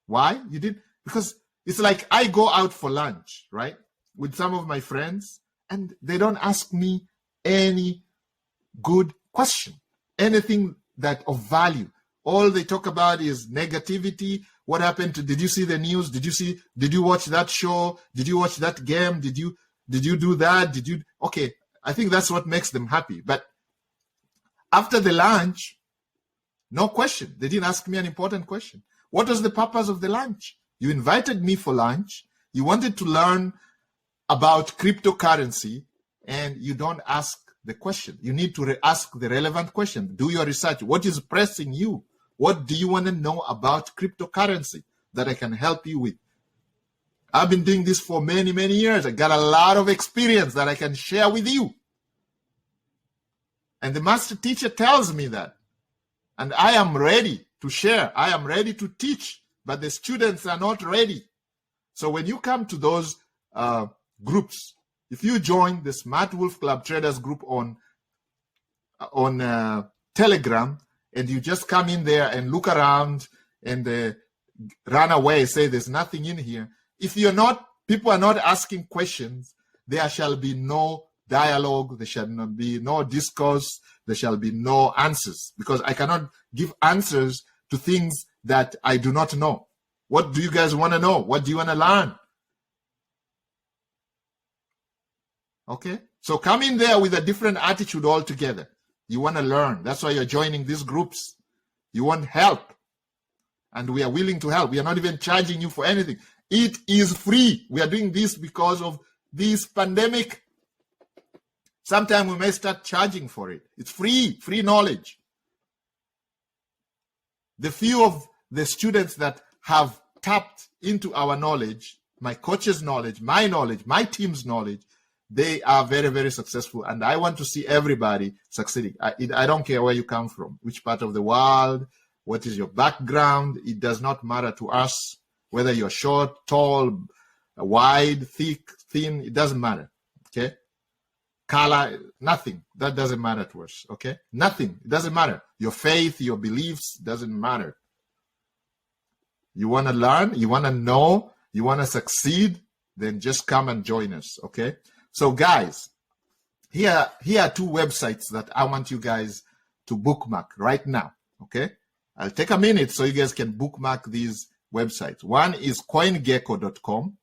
Why? You did? Because it's like I go out for lunch, right, with some of my friends, and they don't ask me any good question, anything that of value. All they talk about is negativity. What happened to, did you see the news? Did you watch that show? Did you watch that game? Did you do that? Okay, I think that's what makes them happy. But after the lunch, no question. They didn't ask me an important question. What was the purpose of the lunch? You invited me for lunch. You wanted to learn about cryptocurrency, and you don't ask the question. You need to ask the relevant question. Do your research. What is pressing you? What do you want to know about cryptocurrency that I can help you with? I've been doing this for many, many years. I got a lot of experience that I can share with you. And the master teacher tells me that. And I am ready to share. I am ready to teach, but the students are not ready. So when you come to those groups, If you join the Smart Wolf Club Traders group on Telegram, and you just come in there and look around and run away, say there's nothing in here. If people are not asking questions, there shall be no dialogue, there shall be no discourse, there shall be no answers, because I cannot give answers to things that I do not know. What do you guys want to know? What do you want to learn? Okay, so come in there with a different attitude altogether. You want to learn. That's why you're joining these groups. You want help. And we are willing to help. We are not even charging you for anything. It is free. We are doing this because of this pandemic. Sometime we may start charging for it. It's free knowledge. The few of the students that have tapped into our knowledge, my coach's knowledge, my team's knowledge, they are very, very successful. And I want to see everybody succeeding. I don't care where you come from, which part of the world, what is your background. It does not matter to us whether you're short, tall, wide, thick, thin. It doesn't matter. Okay. Color, nothing. That doesn't matter to us. Okay. Nothing. It doesn't matter. Your faith, your beliefs, doesn't matter. You want to learn, you want to know, you want to succeed, then just come and join us. Okay. So guys, here are two websites that I want you guys to bookmark right now. Okay. I'll take a minute so you guys can bookmark these websites. One is CoinGecko.com.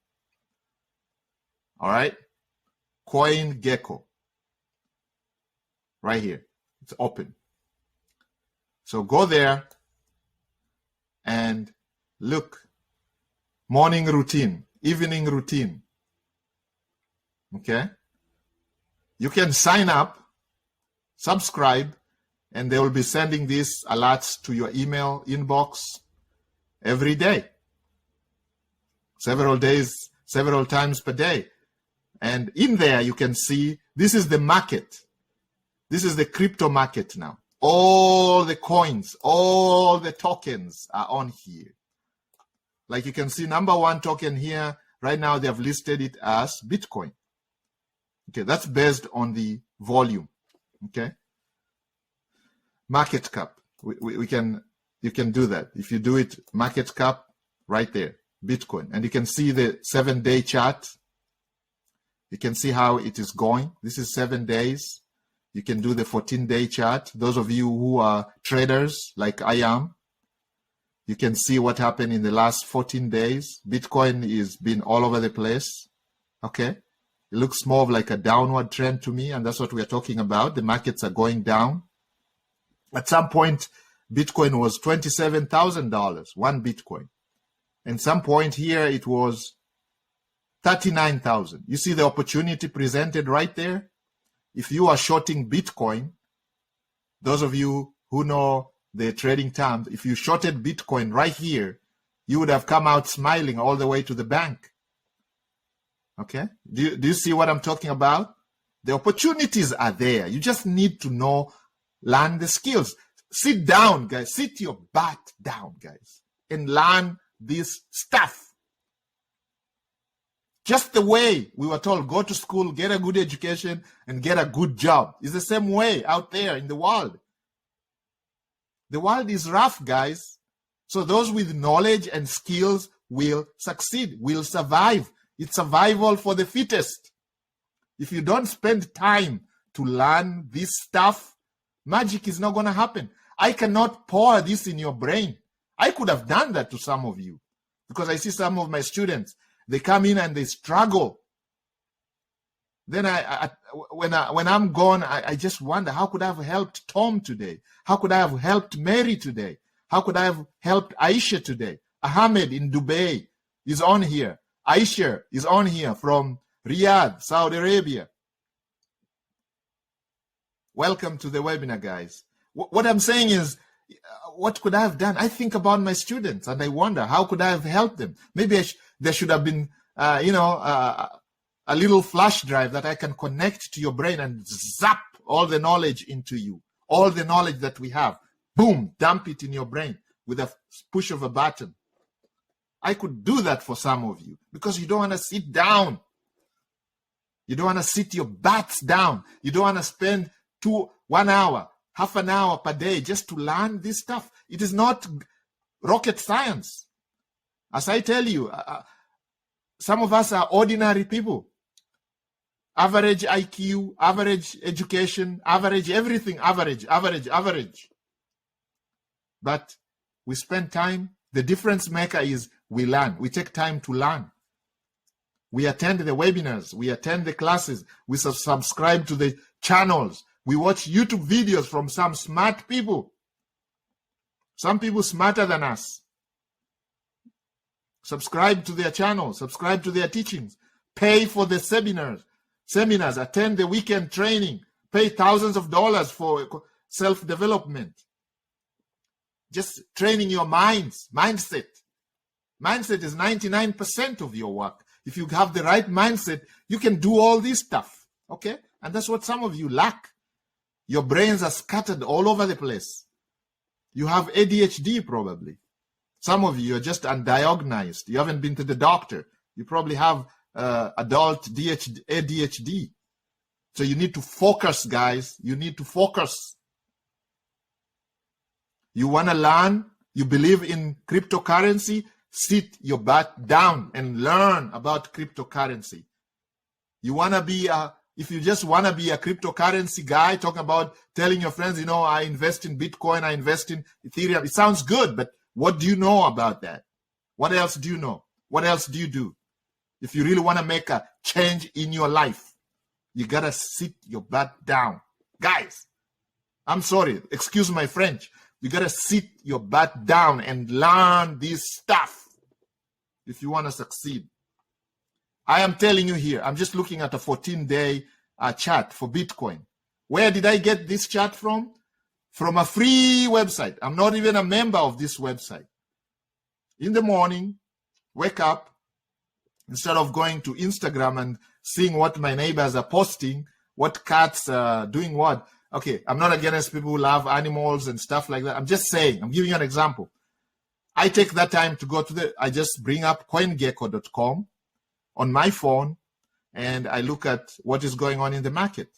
All right. CoinGecko. Right here. It's open. So go there and look. Morning routine, evening routine. Okay. You can sign up, subscribe, and they will be sending these alerts to your email inbox every day, several times per day. And in there, you can see this is the market. This is the crypto market now. All the coins, all the tokens are on here. Like you can see, number one token here, right now they have listed it as Bitcoin. Okay, that's based on the volume. Okay. Market cap. You can do that. If you do it, market cap, right there, Bitcoin. And you can see the 7-day chart. You can see how it is going. This is 7 days. You can do the 14-day chart. Those of you who are traders like I am, you can see what happened in the last 14 days. Bitcoin is been all over the place. Okay. It looks more of like a downward trend to me, and that's what we are talking about. The markets are going down. At some point, Bitcoin was $27,000, one Bitcoin. And some point here, it was 39,000. You see the opportunity presented right there? If you are shorting Bitcoin, those of you who know the trading terms, if you shorted Bitcoin right here, you would have come out smiling all the way to the bank. Okay? Do you see what I'm talking about? The opportunities are there. You just need to learn the skills. Sit down, guys. Sit your butt down, guys, and learn this stuff. Just the way we were told, go to school, get a good education, and get a good job. It's the same way out there in the world. The world is rough, guys. So those with knowledge and skills will succeed, will survive. It's survival for the fittest. If you don't spend time to learn this stuff, magic is not going to happen. I cannot pour this in your brain. I could have done that to some of you because I see some of my students. They come in and they struggle. Then when I'm gone, I just wonder, how could I have helped Tom today? How could I have helped Mary today? How could I have helped Aisha today? Ahmed in Dubai is on here. Aisha is on here from Riyadh, Saudi Arabia. Welcome to the webinar, guys. What I'm saying is, what could I have done? I think about my students and I wonder, how could I have helped them? Maybe there should have been, a little flash drive that I can connect to your brain and zap all the knowledge into you. All the knowledge that we have. Boom, dump it in your brain with a push of a button. I could do that for some of you because you don't want to sit down. You don't want to sit your butts down. You don't want to spend 1 hour, half an hour per day just to learn this stuff. It is not rocket science. As I tell you, some of us are ordinary people. Average IQ, average education, average everything, average. But we spend time. The difference maker is we learn. We take time to learn. We attend the webinars. We attend the classes. We subscribe to the channels. We watch YouTube videos from some smart people. Some people smarter than us. Subscribe to their channels. Subscribe to their teachings. Pay for the seminars. Attend the weekend training. Pay thousands of dollars for self-development. Just training your mindset. Mindset is 99% of your work. If you have the right mindset, you can do all this stuff. Okay? And that's what some of you lack. Your brains are scattered all over the place. You have ADHD probably. Some of you are just undiagnosed. You haven't been to the doctor. You probably have adult ADHD. So you need to focus, guys. You need to focus. You want to learn? You believe in cryptocurrency? Sit your butt down and learn about cryptocurrency. You want to be if you just want to be a cryptocurrency guy, talking about telling your friends, you know, I invest in Bitcoin, I invest in Ethereum. It sounds good, but what do you know about that? What else do you know? What else do you do? If you really want to make a change in your life, you got to sit your butt down. Guys, I'm sorry, excuse my French. You got to sit your butt down and learn this stuff if you want to succeed. I am telling you here, I'm just looking at a 14-day chart for Bitcoin. Where did I get this chart from? From a free website. I'm not even a member of this website. In the morning, wake up, instead of going to Instagram and seeing what my neighbors are posting, what cats are doing what. Okay, I'm not against people who love animals and stuff like that. I'm just saying, I'm giving you an example. I take that time to go to I just bring up coingecko.com on my phone and I look at what is going on in the market.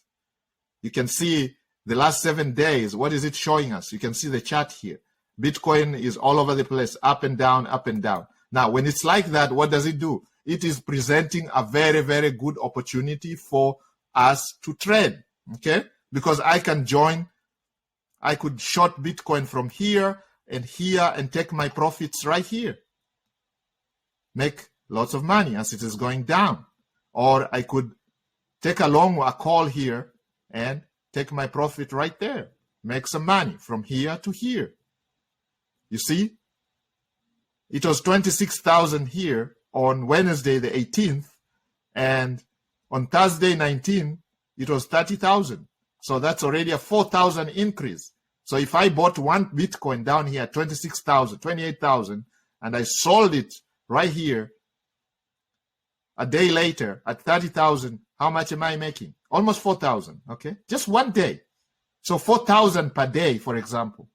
You can see the last 7 days. What is it showing us? You can see the chart here. Bitcoin is all over the place, up and down, up and down. Now, when it's like that, what does it do? It is presenting a very, very good opportunity for us to trade, okay? Because I can join, I could short Bitcoin from here and take my profits right here. Make lots of money as it is going down. Or I could take a call here and take my profit right there. Make some money from here to here. You see? It was 26,000 here on Wednesday the 18th, and on Thursday 19th, it was 30,000. So that's already a 4,000 increase. So if I bought one Bitcoin down here at 26,000, 28,000, and I sold it right here a day later at 30,000, how much am I making? Almost 4,000, okay? Just one day. So 4,000 per day, for example.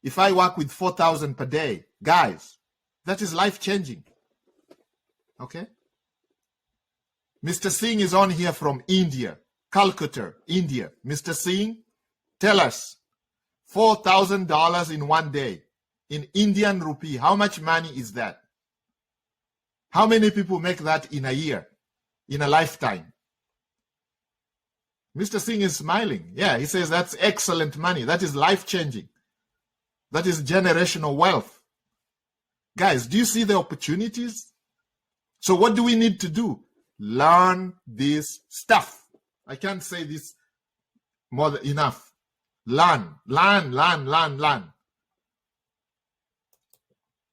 If I work with 4,000 per day, guys, that is life-changing, okay? Mr. Singh is on here from India, Calcutta, India. Mr. Singh, tell us, $4,000 in one day, in Indian rupee, how much money is that? How many people make that in a year, in a lifetime? Mr. Singh is smiling. Yeah, he says that's excellent money. That is life-changing. That is generational wealth. Guys, do you see the opportunities? So what do we need to do? Learn this stuff. I can't say this more than enough. Learn.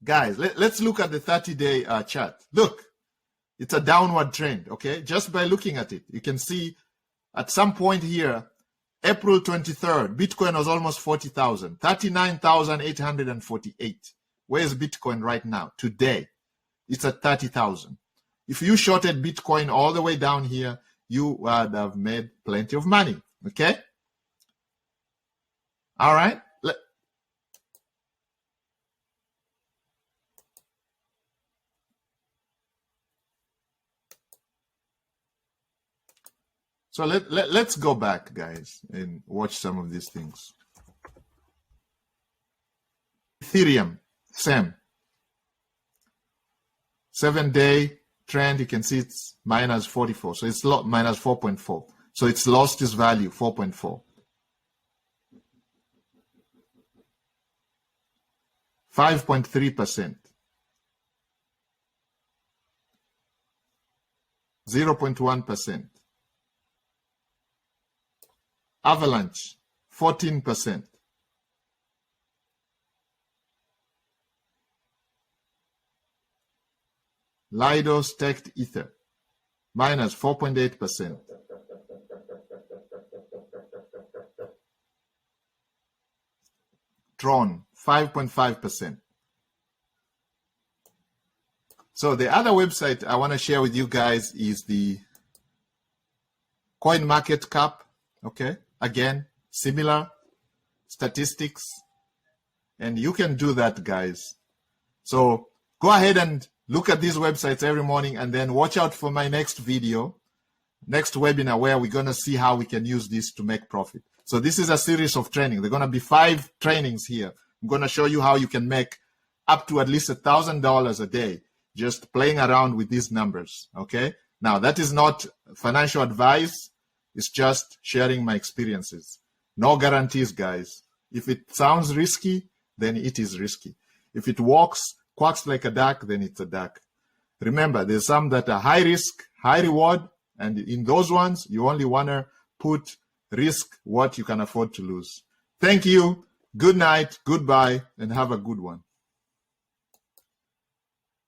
Guys, let's look at the 30-day chart. Look, it's a downward trend, okay? Just by looking at it, you can see at some point here, April 23rd, Bitcoin was almost 40,000, 39,848. Where is Bitcoin right now? Today, it's at 30,000. If you shorted Bitcoin all the way down here, you would have made plenty of money, okay? All right. So let's go back, guys, and watch some of these things. Ethereum, same. 7-day trend, you can see it's minus 44. So it's minus 4.4. So it's lost its value, 4.4. 5.3%. 0.1%. Avalanche, 14%. Lido staked Ether, minus 4.8%. Tron, 5.5%. So the other website I want to share with you guys is the CoinMarketCap. Okay, again, similar statistics, and you can do that, guys. So go ahead and look at these websites every morning, and then watch out for my next video, next webinar, where we're going to see how we can use this to make profit. So this is a series of training. There are going to be 5 trainings here. I'm going to show you how you can make up to at least $1,000 a day just playing around with these numbers. Okay, now that is not financial advice. It's just sharing my experiences. No guarantees, guys. If it sounds risky, then it is risky. If it quacks like a duck, then it's a duck. Remember, there's some that are high risk, high reward, and in those ones, you only want to risk what you can afford to lose. Thank you. Good night, goodbye, and have a good one.